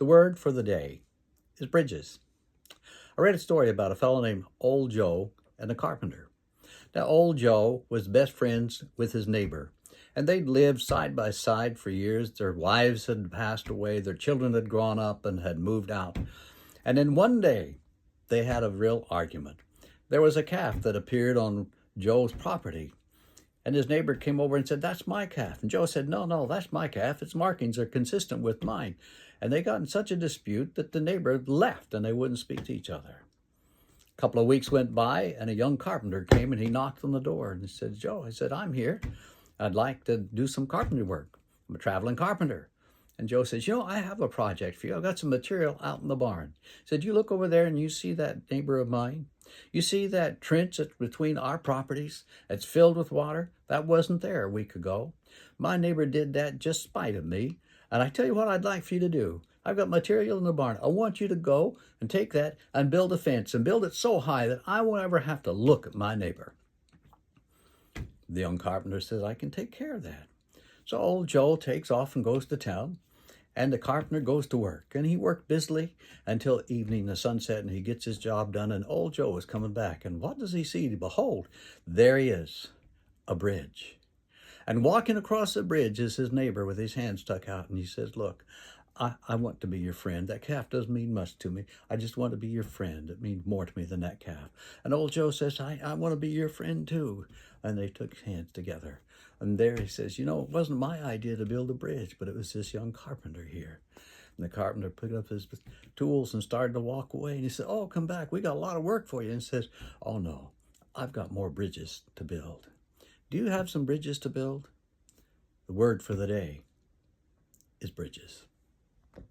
The word for the day is bridges. I read a story about a fellow named Old Joe and a carpenter. Now, Old Joe was best friends with his neighbor, and they'd lived side by side for years. Their wives had passed away, their children had grown up and had moved out. And then one day, they had a real argument. There was a calf that appeared on Joe's property, and his neighbor came over and said, "That's my calf." And Joe said, "No, no, that's my calf. Its markings are consistent with mine." And they got in such a dispute that the neighbor left and they wouldn't speak to each other. A couple of weeks went by and a young carpenter came and he knocked on the door and he said, "Joe," he said, "I'm here. I'd like to do some carpentry work. I'm a traveling carpenter." And Joe says, "I have a project for you. I've got some material out in the barn." He said, "You look over there and you see that neighbor of mine? You see that trench that's between our properties? It's filled with water. That wasn't there a week ago. My neighbor did that just spite of me. And I tell you what I'd like for you to do. I've got material in the barn. I want you to go and take that and build a fence and build it so high that I won't ever have to look at my neighbor." The young carpenter says, "I can take care of that." So old Joe takes off and goes to town. And the carpenter goes to work, and he worked busily until evening, the sunset, and he gets his job done. And old Joe is coming back, and what does he see? Behold, there he is, a bridge. And walking across the bridge is his neighbor with his hand stuck out, and he says, "Look, I want to be your friend. That calf doesn't mean much to me. I just want to be your friend. It means more to me than that calf." And old Joe says, I want to be your friend too. And they took hands together. And there he says, "It wasn't my idea to build a bridge, but it was this young carpenter here." And the carpenter picked up his tools and started to walk away. And he said, "Oh, come back. We got a lot of work for you." And he says, "Oh, no, I've got more bridges to build." Do you have some bridges to build? The word for the day is bridges.